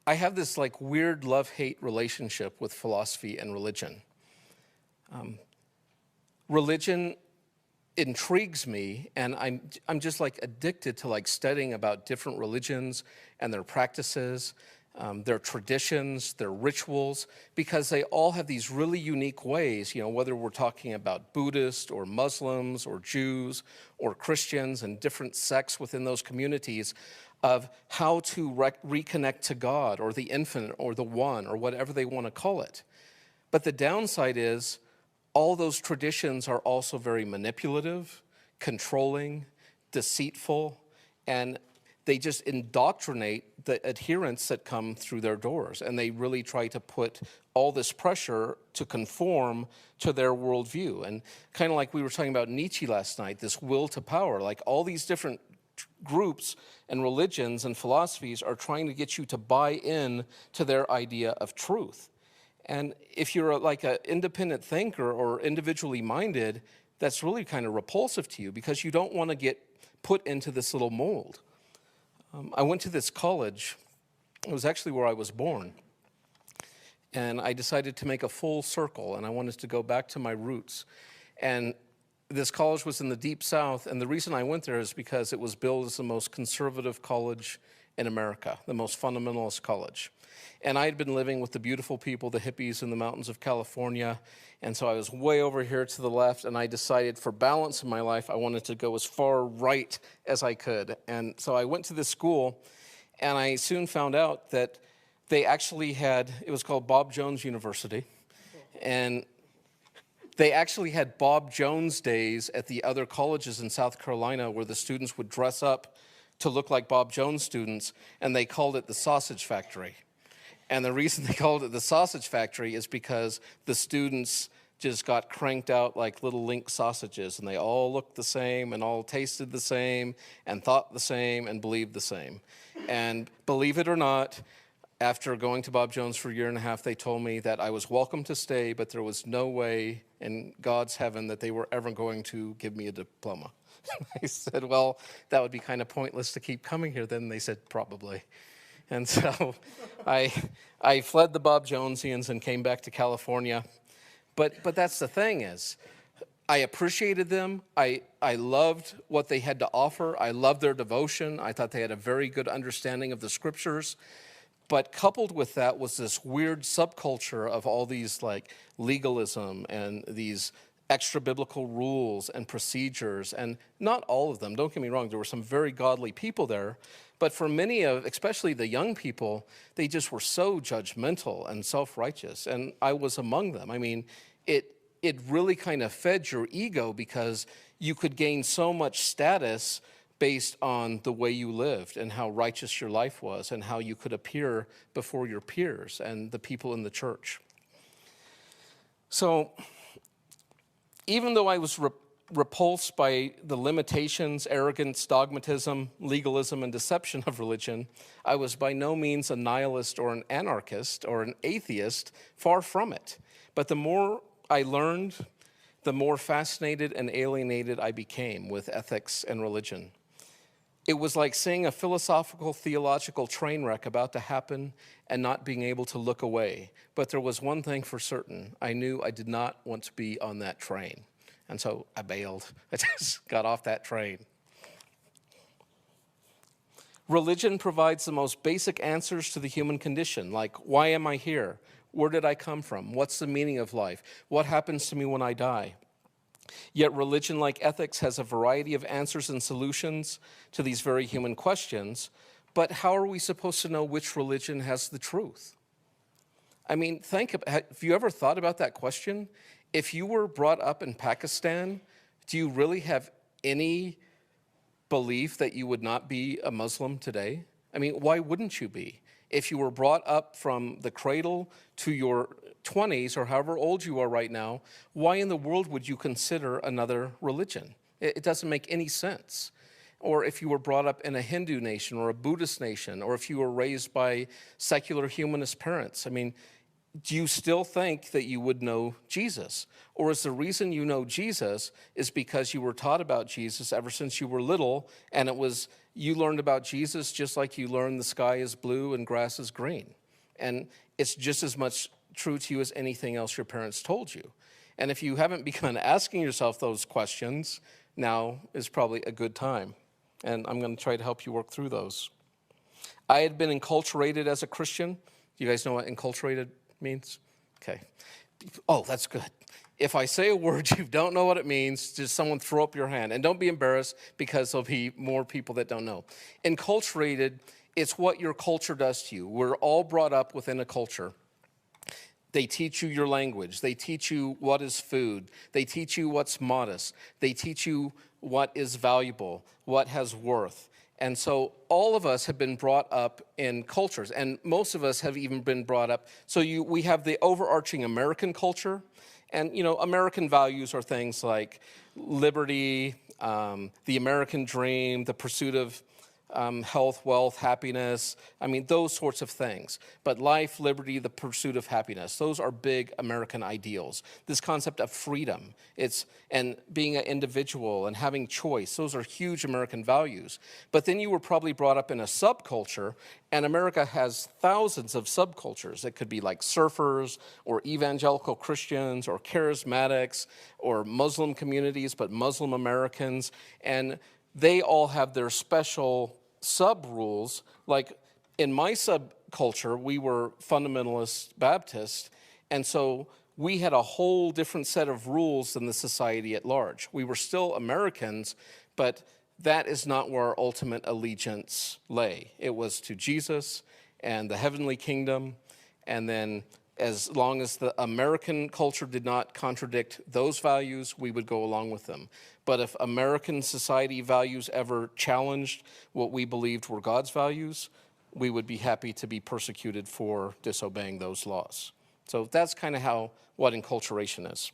I have this like weird love-hate relationship with philosophy and religion. Religion intrigues me, and I'm just like addicted to like studying about different religions and their practices, their traditions, their rituals, because they all have these really unique ways, whether we're talking about Buddhists or Muslims or Jews or Christians and different sects within those communities, of how to reconnect to God or the infinite or the one or whatever they want to call it. But the downside is all those traditions are also very manipulative, controlling, deceitful, and they just indoctrinate the adherents that come through their doors. And they really try to put all this pressure to conform to their worldview. And kind of like we were talking about Nietzsche last night, this will to power, like all these different groups and religions and philosophies are trying to get you to buy in to their idea of truth. And if you're like an independent thinker or individually minded, that's really kind of repulsive to you because you don't want to get put into this little mold. I went to this college. It was actually where I was born. And I decided to make a full circle, and I wanted to go back to my roots. And this college was in the Deep South, and the reason I went there is because it was billed as the most conservative college in America, the most fundamentalist college. And I had been living with the beautiful people, the hippies in the mountains of California, and so I was way over here to the left, and I decided for balance in my life, I wanted to go as far right as I could. And so I went to this school, and I soon found out that they actually had, it was called Bob Jones University, and they actually had Bob Jones days at the other colleges in South Carolina where the students would dress up to look like Bob Jones students, and they called it the Sausage Factory. And the reason they called it the Sausage Factory is because the students just got cranked out like little link sausages, and they all looked the same and all tasted the same and thought the same and believed the same. And believe it or not, after going to Bob Jones for a year and a half, they told me that I was welcome to stay, but there was no way in God's heaven that they were ever going to give me a diploma. I said, well, that would be kind of pointless to keep coming here then. They said, probably. And so I fled the Bob Jonesians and came back to California. But that's the thing is, I appreciated them. I loved what they had to offer. I loved their devotion. I thought they had a very good understanding of the scriptures. But coupled with that was this weird subculture of all these like legalism and these extra biblical rules and procedures, and not all of them, don't get me wrong, there were some very godly people there, but for many of, especially the young people, they just were so judgmental and self-righteous, and I was among them. I mean, it really kind of fed your ego because you could gain so much status based on the way you lived and how righteous your life was and how you could appear before your peers and the people in the church. So even though I was repulsed by the limitations, arrogance, dogmatism, legalism, and deception of religion, I was by no means a nihilist or an anarchist or an atheist, far from it. But the more I learned, the more fascinated and alienated I became with ethics and religion. It was like seeing a philosophical, theological train wreck about to happen and not being able to look away. But there was one thing for certain. I knew I did not want to be on that train. And so I bailed. I just got off that train. Religion provides the most basic answers to the human condition, like, why am I here? Where did I come from? What's the meaning of life? What happens to me when I die? Yet religion, like ethics, has a variety of answers and solutions to these very human questions. But how are we supposed to know which religion has the truth? I mean, have you ever thought about that question? If you were brought up in Pakistan, do you really have any belief that you would not be a Muslim today? I mean, why wouldn't you be? If you were brought up from the cradle to your 20s or however old you are right now, why in the world would you consider another religion? It doesn't make any sense. Or if you were brought up in a Hindu nation or a Buddhist nation, or if you were raised by secular humanist parents, I mean, do you still think that you would know Jesus? Or is the reason you know Jesus is because you were taught about Jesus ever since you were little, and it was you learned about Jesus just like you learned the sky is blue and grass is green? And it's just as much true to you as anything else your parents told you. And if you haven't begun asking yourself those questions, now is probably a good time. And I'm going to try to help you work through those. I had been enculturated as a Christian. You guys know what enculturated means? Okay. Oh, that's good. If I say a word you don't know what it means, just someone throw up your hand. And don't be embarrassed because there'll be more people that don't know. Enculturated, it's what your culture does to you. We're all brought up within a culture. They teach you your language. They teach you what is food. They teach you what's modest. They teach you what is valuable, what has worth. And so all of us have been brought up in cultures, and most of us have even been brought up. So we have the overarching American culture, and American values are things like liberty, the American dream, the pursuit of health, wealth, happiness. I mean, those sorts of things. But life, liberty, the pursuit of happiness, those are big American ideals. This concept of freedom, and being an individual and having choice, those are huge American values. But then you were probably brought up in a subculture, and America has thousands of subcultures. It could be like surfers or evangelical Christians or charismatics or Muslim communities, but Muslim Americans. And they all have their special sub-rules. Like in my subculture, we were fundamentalist Baptist, and so we had a whole different set of rules than the society at large. We were still Americans, but that is not where our ultimate allegiance lay. It was to Jesus and the heavenly kingdom, and then as long as the American culture did not contradict those values, we would go along with them. But if American society values ever challenged what we believed were God's values, we would be happy to be persecuted for disobeying those laws. So that's kind of what enculturation is.